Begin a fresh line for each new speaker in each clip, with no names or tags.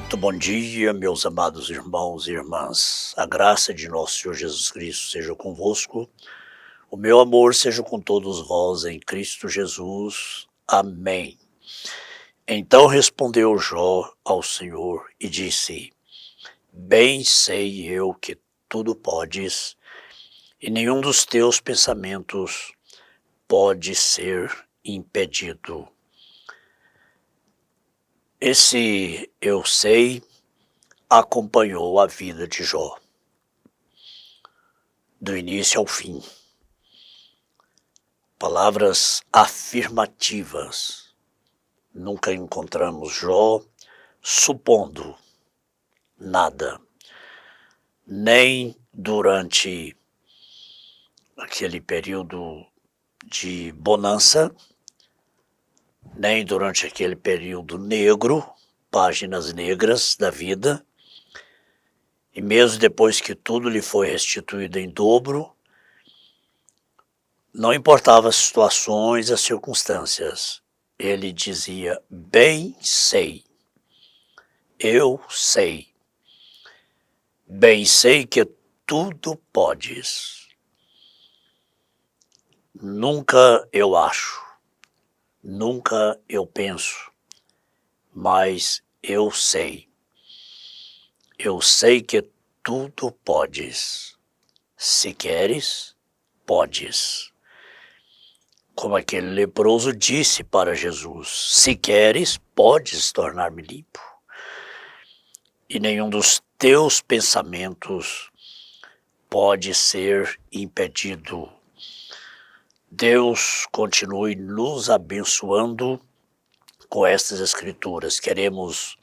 Muito bom dia, meus amados irmãos e irmãs. A graça de nosso Senhor Jesus Cristo seja convosco. O meu amor seja com todos vós em Cristo Jesus. Amém. Então respondeu Jó ao Senhor e disse: Bem sei eu que tudo podes, e nenhum dos teus pensamentos pode ser impedido. Esse eu sei acompanhou a vida de Jó, do início ao fim. Palavras afirmativas. Nunca encontramos Jó supondo nada, nem durante aquele período de bonança, nem durante aquele período negro, páginas negras da vida, e mesmo depois que tudo lhe foi restituído em dobro, não importava as situações, as circunstâncias, ele dizia: bem sei, eu sei, bem sei que tudo podes. Nunca eu acho, nunca eu penso, mas eu sei que tudo podes. Se queres, podes. Como aquele leproso disse para Jesus: se queres, podes tornar-me limpo. E nenhum dos teus pensamentos pode ser impedido. Deus continue nos abençoando com estas escrituras. Queremos,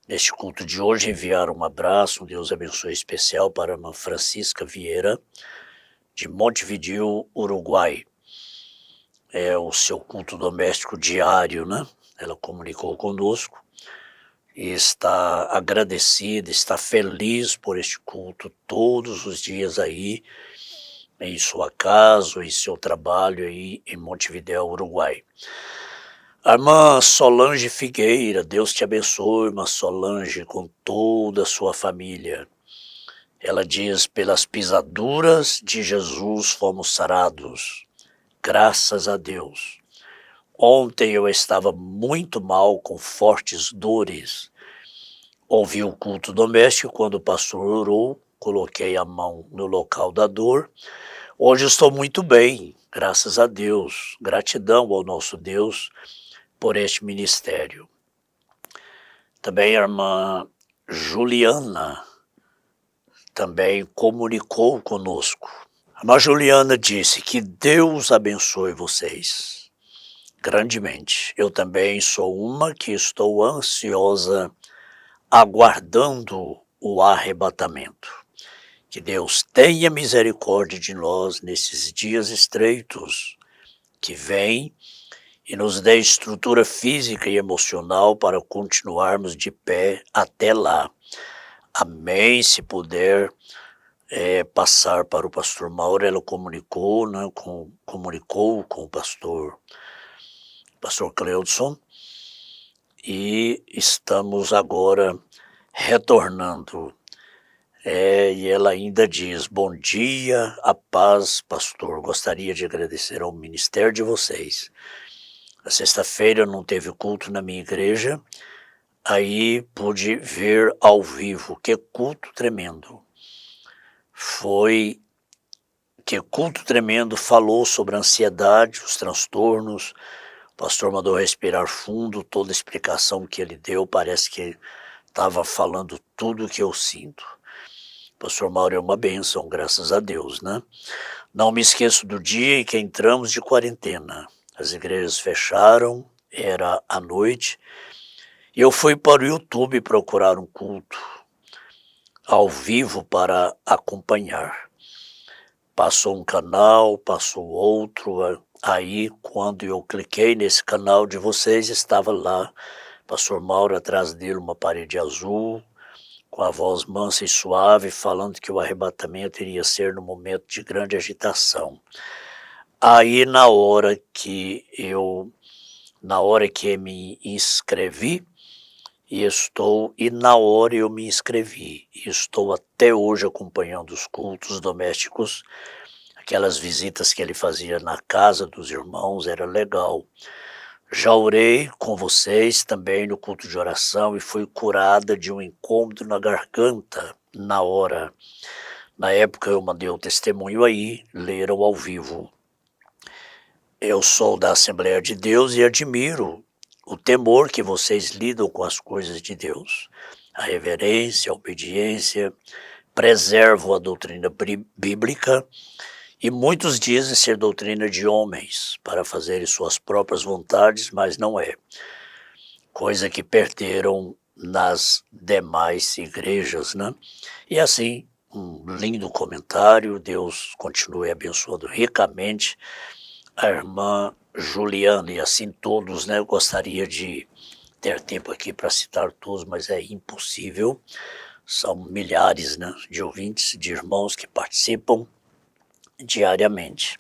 neste culto de hoje, enviar um abraço, um Deus abençoe especial para a irmã Francisca Vieira, de Montevideo, Uruguai. É o seu culto doméstico diário, né? Ela comunicou conosco e está agradecida, está feliz por este culto todos os dias aí, em sua casa, em seu trabalho aí em Montevideo, Uruguai. A irmã Solange Figueira, Deus te abençoe, irmã Solange, com toda a sua família. Ela diz: pelas pisaduras de Jesus fomos sarados. Graças a Deus. Ontem eu estava muito mal, com fortes dores. Ouvi o culto doméstico quando o pastor orou, coloquei a mão no local da dor. Hoje estou muito bem, graças a Deus. Gratidão ao nosso Deus por este ministério. Também a irmã Juliana também comunicou conosco. A irmã Juliana disse: que Deus abençoe vocês grandemente. Eu também sou uma que estou ansiosa, aguardando o arrebatamento. Que Deus tenha misericórdia de nós nesses dias estreitos que vêm e nos dê estrutura física e emocional para continuarmos de pé até lá. Amém. Se puder passar para o pastor Mauro, ela comunicou, né, comunicou com o pastor Cleudson, e estamos agora retornando. E ela ainda diz: bom dia, a paz, pastor. Gostaria de agradecer ao ministério de vocês. Na sexta-feira não teve culto na minha igreja, aí pude ver ao vivo. Que culto tremendo. Que culto tremendo, falou sobre a ansiedade, os transtornos. O pastor mandou respirar fundo, toda a explicação que ele deu, parece que estava falando tudo o que eu sinto. O pastor Mauro é uma bênção, graças a Deus, né? Não me esqueço do dia em que entramos de quarentena. As igrejas fecharam, era à noite, e eu fui para o YouTube procurar um culto ao vivo para acompanhar. Passou um canal, passou outro, aí quando eu cliquei nesse canal de vocês, estava lá, pastor Mauro, atrás dele uma parede azul, com a voz mansa e suave, falando que o arrebatamento iria ser no momento de grande agitação. Aí na hora que me inscrevi, e na hora eu me inscrevi. E estou até hoje acompanhando os cultos domésticos, aquelas visitas que ele fazia na casa dos irmãos, era legal. Já orei com vocês também no culto de oração e fui curada de um incômodo na garganta na hora. Na época eu mandei o testemunho aí, leram ao vivo. Eu sou da Assembleia de Deus e admiro o temor que vocês lidam com as coisas de Deus. A reverência, a obediência, preservam a doutrina bíblica e muitos dizem ser doutrina de homens para fazerem suas próprias vontades, mas não é. Coisa que perderam nas demais igrejas, né? E assim, um lindo comentário, Deus continue abençoando ricamente a irmã Juliana, e assim todos, né? Eu gostaria de ter tempo aqui para citar todos, mas é impossível. São milhares, né, de ouvintes, de irmãos que participam diariamente.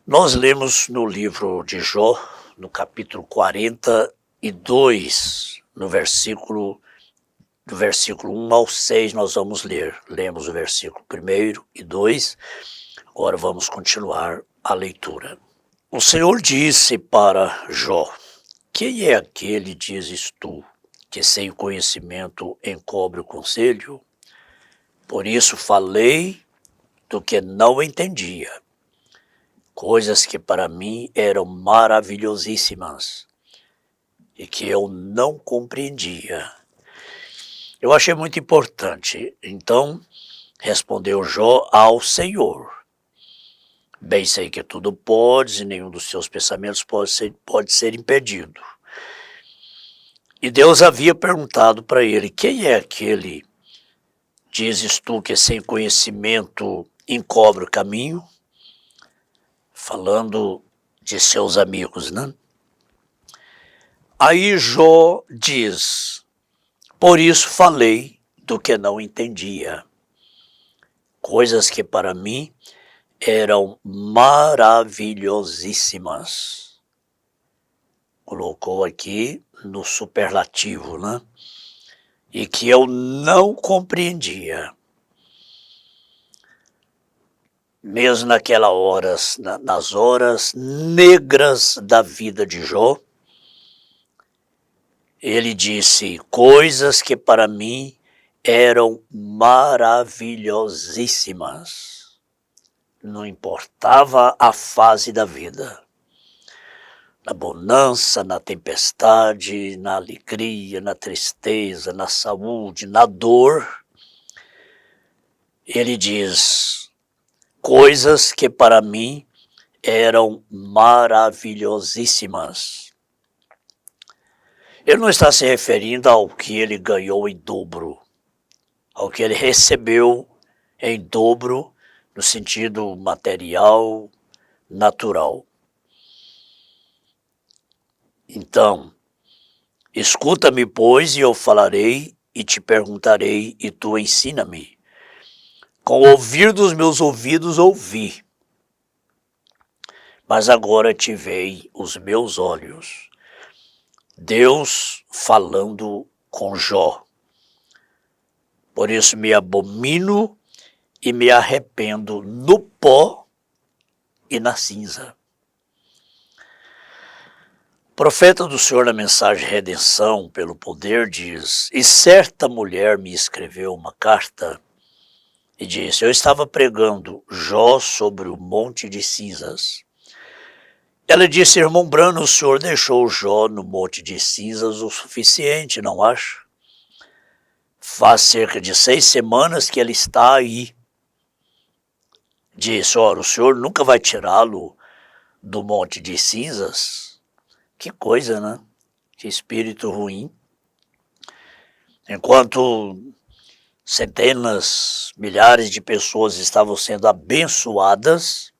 Nós lemos no livro de Jó, no capítulo 42, do versículo 1 ao 6, nós vamos ler. Lemos o versículo 1 e 2, agora vamos continuar a leitura. O Senhor disse para Jó: quem é aquele, dizes tu, que sem conhecimento encobre o conselho? Por isso falei do que não entendia, coisas que para mim eram maravilhosíssimas e que eu não compreendia. Eu achei muito importante. Então respondeu Jó ao Senhor: bem sei que tudo podes e nenhum dos seus pensamentos pode ser impedido. E Deus havia perguntado para ele: quem é aquele, dizes tu, que sem conhecimento encobre o caminho? Falando de seus amigos, né? Aí Jó diz: por isso falei do que não entendia, coisas que para mim eram maravilhosíssimas. Colocou aqui no superlativo, né? E que eu não compreendia. Mesmo nas horas negras da vida de Jó, ele disse coisas que para mim eram maravilhosíssimas. Não importava a fase da vida. Na bonança, na tempestade, na alegria, na tristeza, na saúde, na dor. Ele diz coisas que para mim eram maravilhosíssimas. Ele não está se referindo ao que ele ganhou em dobro, ao que ele recebeu em dobro no sentido material, natural. Então, escuta-me, pois, e eu falarei, e te perguntarei, e tu ensina-me. Com o ouvir dos meus ouvidos ouvi, mas agora te veem os meus olhos. Deus falando com Jó. Por isso me abomino e me arrependo no pó e na cinza. O profeta do Senhor, na mensagem de redenção pelo poder, diz: e certa mulher me escreveu uma carta e disse: eu estava pregando Jó sobre o monte de cinzas. Ela disse: irmão Brano, o senhor deixou Jó no monte de cinzas o suficiente, não acha? Faz cerca de 6 semanas que ele está aí. Disse: ora, o senhor nunca vai tirá-lo do monte de cinzas? Que coisa, né? Que espírito ruim. Enquanto centenas, milhares de pessoas estavam sendo abençoadas,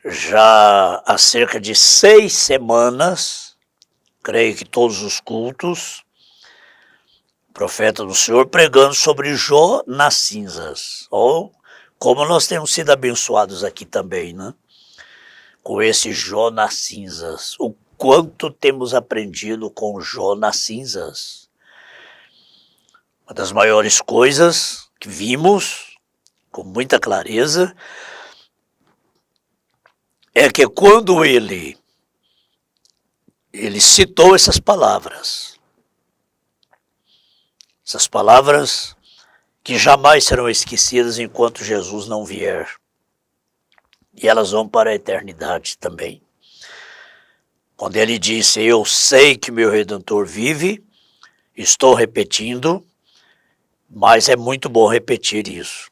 já há cerca de 6 semanas, creio que todos os cultos, o profeta do Senhor pregando sobre Jó nas cinzas. Ou como nós temos sido abençoados aqui também, né? Com esse Jó nas cinzas. O quanto temos aprendido com Jó nas cinzas. Uma das maiores coisas que vimos com muita clareza é que quando ele citou essas palavras que jamais serão esquecidas enquanto Jesus não vier, e elas vão para a eternidade também. Quando ele disse, eu sei que meu Redentor vive, estou repetindo, mas é muito bom repetir isso.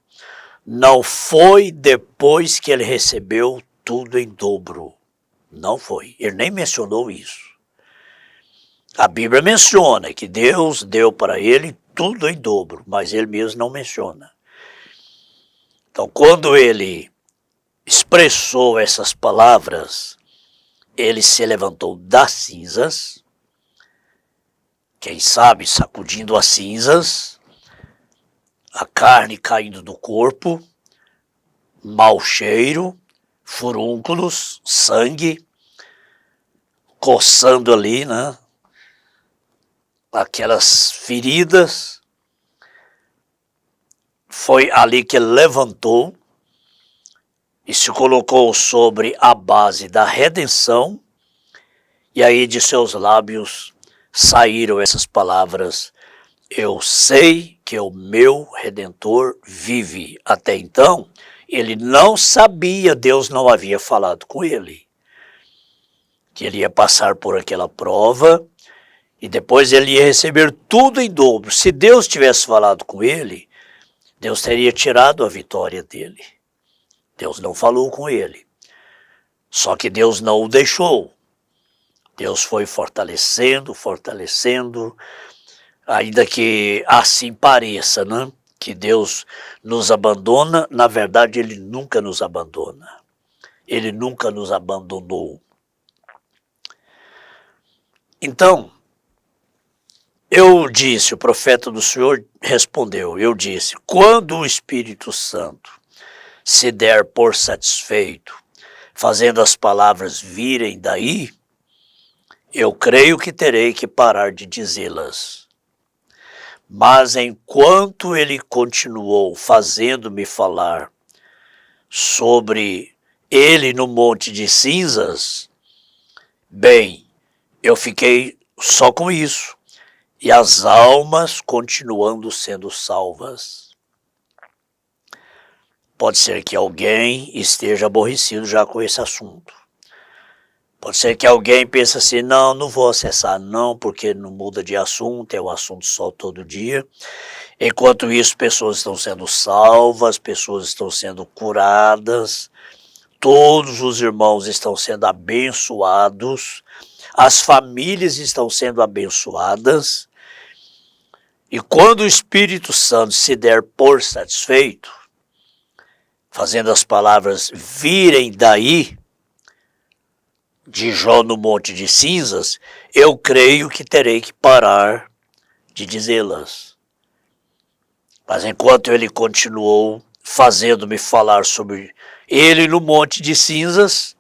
Não foi depois que ele recebeu tudo em dobro. Não foi. Ele nem mencionou isso. A Bíblia menciona que Deus deu para ele tudo em dobro, mas ele mesmo não menciona. Então, quando ele expressou essas palavras, ele se levantou das cinzas, quem sabe sacudindo as cinzas, a carne caindo do corpo, mau cheiro, furúnculos, sangue, coçando ali, né? Aquelas feridas. Foi ali que ele levantou e se colocou sobre a base da redenção, e aí de seus lábios saíram essas palavras, eu sei que o meu Redentor vive. Até então, ele não sabia, Deus não havia falado com ele, que ele ia passar por aquela prova, e depois ele ia receber tudo em dobro. Se Deus tivesse falado com ele, Deus teria tirado a vitória dele. Deus não falou com ele. Só que Deus não o deixou. Deus foi fortalecendo, ainda que assim pareça, né? Que Deus nos abandona, na verdade ele nunca nos abandona. Ele nunca nos abandonou. Então, eu disse, o profeta do Senhor respondeu, eu disse, quando o Espírito Santo se der por satisfeito, fazendo as palavras virem daí, eu creio que terei que parar de dizê-las. Mas enquanto ele continuou fazendo-me falar sobre ele no monte de cinzas, bem, eu fiquei só com isso, e as almas continuando sendo salvas. Pode ser que alguém esteja aborrecido já com esse assunto. Pode ser que alguém pense assim, não vou acessar não, porque não muda de assunto, é o assunto só todo dia. Enquanto isso, pessoas estão sendo salvas, pessoas estão sendo curadas, todos os irmãos estão sendo abençoados, as famílias estão sendo abençoadas, e quando o Espírito Santo se der por satisfeito, fazendo as palavras virem daí, de Jó no monte de cinzas, eu creio que terei que parar de dizê-las. Mas enquanto ele continuou fazendo-me falar sobre ele no monte de cinzas,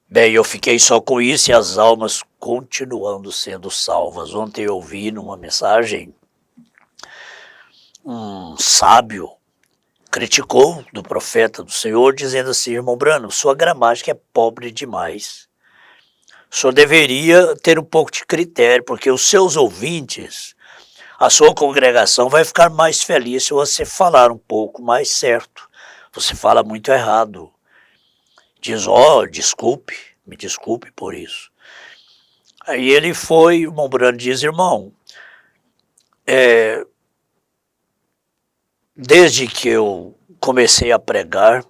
bem, eu fiquei só com isso e as almas continuando sendo salvas. Ontem eu ouvi numa mensagem um sábio criticou do profeta do Senhor, dizendo assim, irmão Branham, sua gramática é pobre demais. O senhor deveria ter um pouco de critério, porque os seus ouvintes, a sua congregação vai ficar mais feliz se você falar um pouco mais certo. Você fala muito errado. Diz, desculpe, me desculpe por isso. Aí ele foi, o irmão Branham diz, irmão, desde que eu comecei a pregar,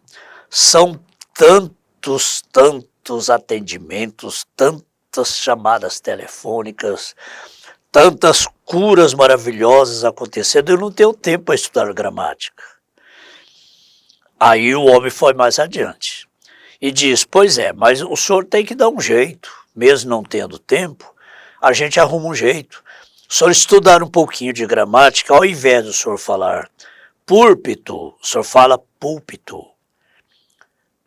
são tantos atendimentos, tantas chamadas telefônicas, tantas curas maravilhosas acontecendo, eu não tenho tempo para estudar gramática. Aí o homem foi mais adiante e diz, pois é, mas o senhor tem que dar um jeito, mesmo não tendo tempo, a gente arruma um jeito. O senhor estudar um pouquinho de gramática, ao invés do senhor falar púlpito, o senhor fala púlpito.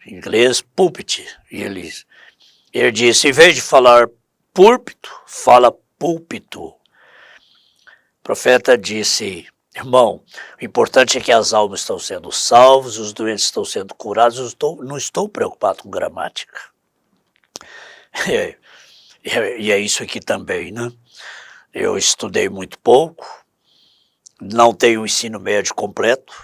Em inglês, pulpit. Ele disse, em vez de falar púlpito, fala púlpito. O profeta disse, irmão, o importante é que as almas estão sendo salvas, os doentes estão sendo curados, não estou preocupado com gramática. E é isso aqui também, né? Eu estudei muito pouco, não tenho o ensino médio completo,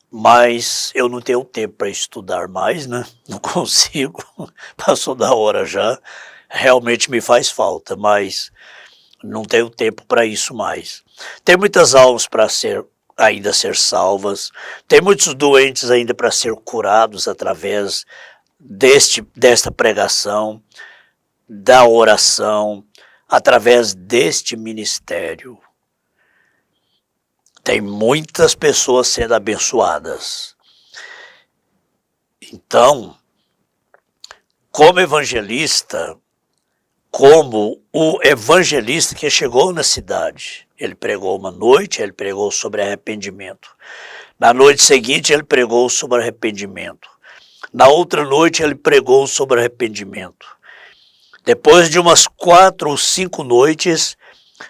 mas eu não tenho tempo para estudar mais, né? Não consigo, passou da hora já, realmente me faz falta, mas não tenho tempo para isso mais. Tem muitas almas para ainda ser salvas, tem muitos doentes ainda para ser curados através desta pregação, da oração, através deste ministério. Tem muitas pessoas sendo abençoadas. Então, como evangelista, como o evangelista que chegou na cidade, ele pregou uma noite, ele pregou sobre arrependimento. Na noite seguinte, ele pregou sobre arrependimento. Na outra noite, ele pregou sobre arrependimento. Depois de umas 4 ou 5 noites,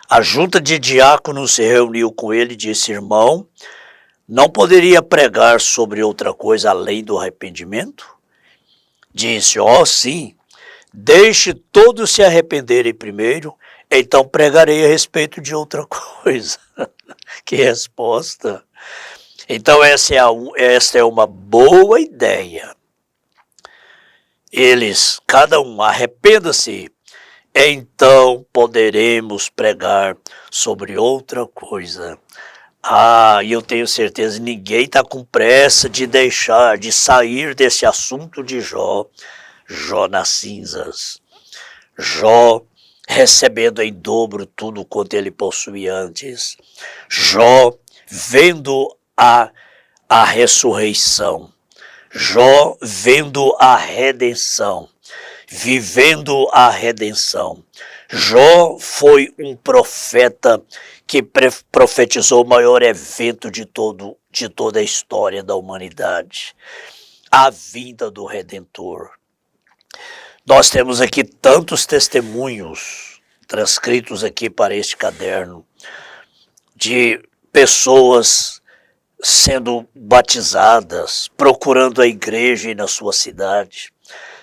a junta de diáconos se reuniu com ele e disse, irmão, não poderia pregar sobre outra coisa além do arrependimento? Disse, sim, deixe todos se arrependerem primeiro, então pregarei a respeito de outra coisa. Que resposta! Então esta é uma boa ideia. Cada um, arrependa-se, então poderemos pregar sobre outra coisa. E eu tenho certeza, ninguém está com pressa de sair desse assunto de Jó nas cinzas. Jó recebendo em dobro tudo quanto ele possuía antes. Jó vendo a ressurreição. Jó vendo a redenção. Vivendo a redenção. Jó foi um profeta que profetizou o maior evento de toda a história da humanidade. A vinda do Redentor. Nós temos aqui tantos testemunhos transcritos aqui para este caderno de pessoas sendo batizadas, procurando a igreja na sua cidade,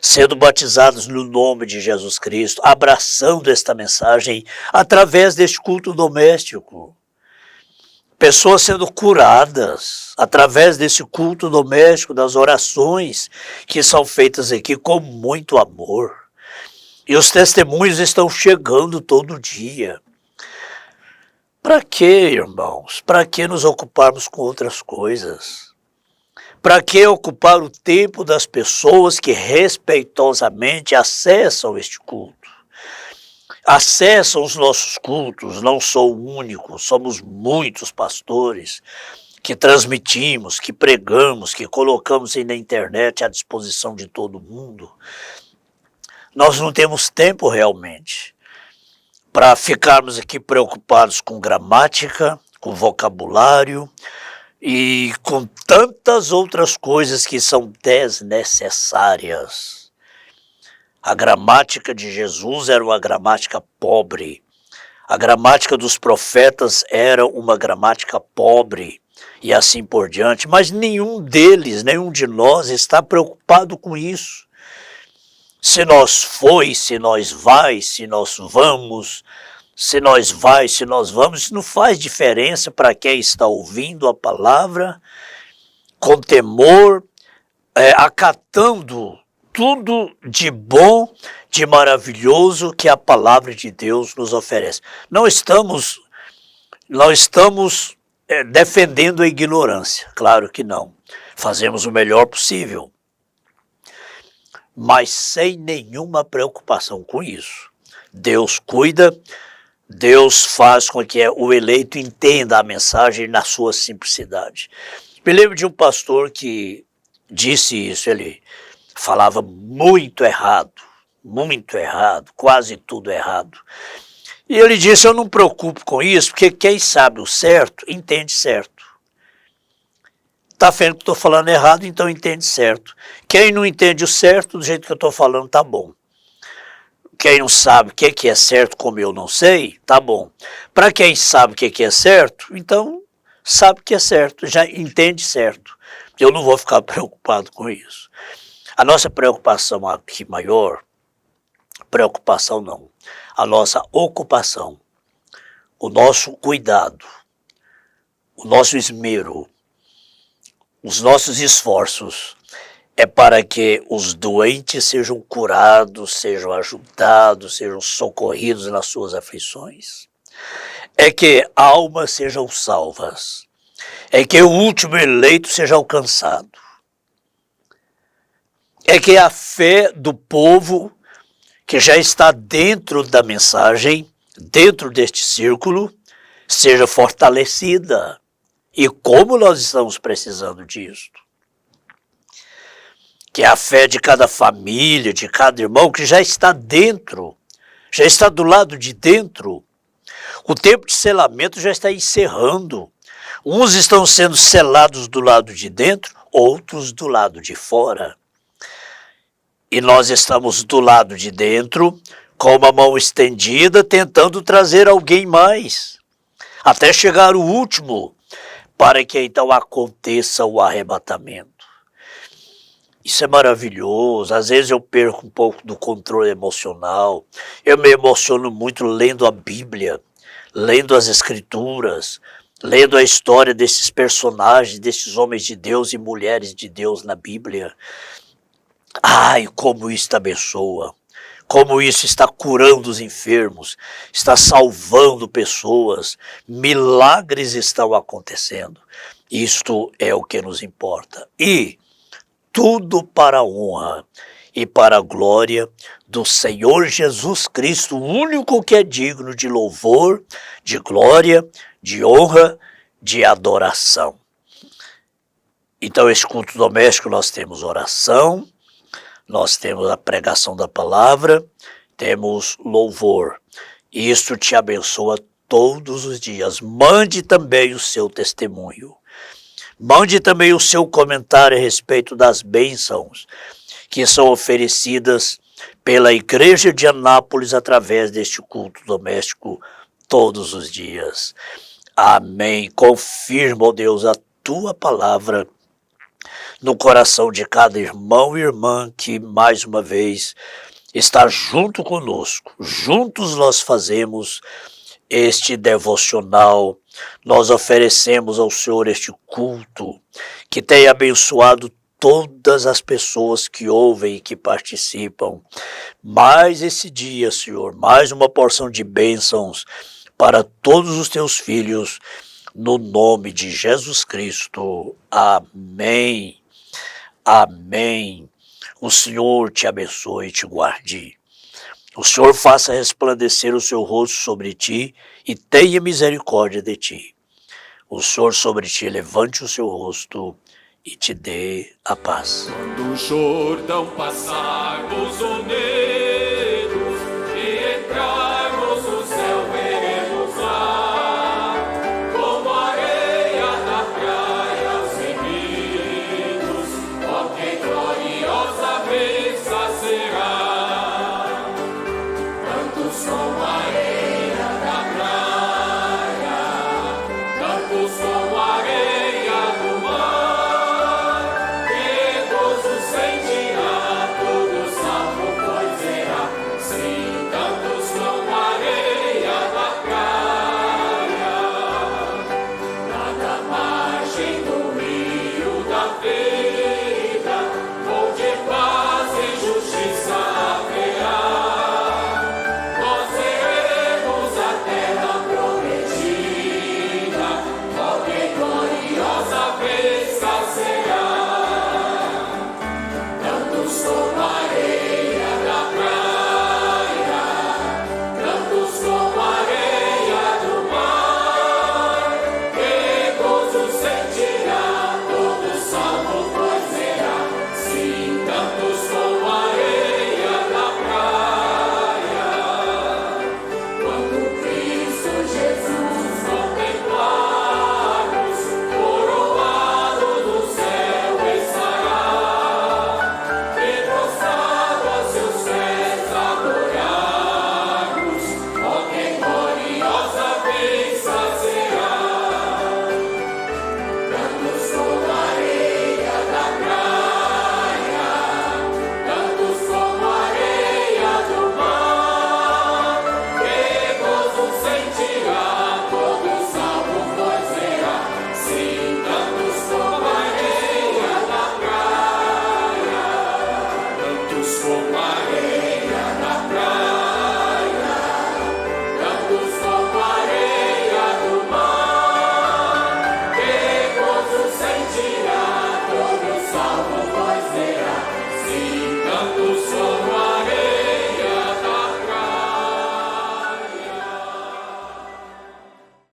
sendo batizados no nome de Jesus Cristo, abraçando esta mensagem através deste culto doméstico. Pessoas sendo curadas através desse culto doméstico, das orações que são feitas aqui com muito amor. E os testemunhos estão chegando todo dia. Para que, irmãos? Para que nos ocuparmos com outras coisas? Para que ocupar o tempo das pessoas que respeitosamente acessam este culto? Acessam os nossos cultos, não sou o único, somos muitos pastores que transmitimos, que pregamos, que colocamos aí na internet à disposição de todo mundo. Nós não temos tempo realmente para ficarmos aqui preocupados com gramática, com vocabulário e com tantas outras coisas que são desnecessárias. A gramática de Jesus era uma gramática pobre. A gramática dos profetas era uma gramática pobre e assim por diante. Mas nenhum de nós está preocupado com isso. Se nós se nós vai, se nós vamos, se nós vamos, isso não faz diferença para quem está ouvindo a palavra, com temor, acatando tudo de bom, de maravilhoso que a palavra de Deus nos oferece. Não estamos defendendo a ignorância, claro que não. Fazemos o melhor possível, mas sem nenhuma preocupação com isso. Deus cuida, Deus faz com que o eleito entenda a mensagem na sua simplicidade. Me lembro de um pastor que disse isso, ele falava muito errado, quase tudo errado. E ele disse, eu não me preocupo com isso, porque quem sabe o certo, entende certo. Tá vendo que eu tô falando errado, então entende certo. Quem não entende o certo, do jeito que eu tô falando, tá bom. Quem não sabe o que é certo, como eu não sei, tá bom. Para quem sabe o que é certo, então sabe que é certo, já entende certo. Eu não vou ficar preocupado com isso. A nossa preocupação aqui maior, preocupação não, a nossa ocupação, o nosso cuidado, o nosso esmero, os nossos esforços é para que os doentes sejam curados, sejam ajudados, sejam socorridos nas suas aflições. É que almas sejam salvas. É que o último eleito seja alcançado. É que a fé do povo que já está dentro da mensagem, dentro deste círculo, seja fortalecida. E como nós estamos precisando disso? Que é a fé de cada família, de cada irmão, que já está dentro, já está do lado de dentro. O tempo de selamento já está encerrando. Uns estão sendo selados do lado de dentro, outros do lado de fora. E nós estamos do lado de dentro, com uma mão estendida, tentando trazer alguém mais, até chegar o último, para que então aconteça o arrebatamento. Isso é maravilhoso. Às vezes eu perco um pouco do controle emocional. Eu me emociono muito lendo a Bíblia, lendo as Escrituras, lendo a história desses personagens, desses homens de Deus e mulheres de Deus na Bíblia. Ai, como isso abençoa. Como isso está curando os enfermos, está salvando pessoas, milagres estão acontecendo. Isto é o que nos importa. E tudo para a honra e para a glória do Senhor Jesus Cristo, o único que é digno de louvor, de glória, de honra, de adoração. Então, esse culto doméstico nós temos oração, nós temos a pregação da palavra, temos louvor. E isso te abençoa todos os dias. Mande também o seu testemunho. Mande também o seu comentário a respeito das bênçãos que são oferecidas pela Igreja de Anápolis através deste culto doméstico todos os dias. Amém. Confirma, ó Deus, a tua palavra no coração de cada irmão e irmã que, mais uma vez, está junto conosco. Juntos nós fazemos este devocional, nós oferecemos ao Senhor este culto, que tem abençoado todas as pessoas que ouvem e que participam. Mais esse dia, Senhor, mais uma porção de bênçãos para todos os teus filhos, no nome de Jesus Cristo. Amém. Amém. O Senhor te abençoe e te guarde. O Senhor faça resplandecer o seu rosto sobre ti e tenha misericórdia de ti. O Senhor sobre ti levante o seu rosto e te dê a paz.
Quando o Jordão passar, pousou nele.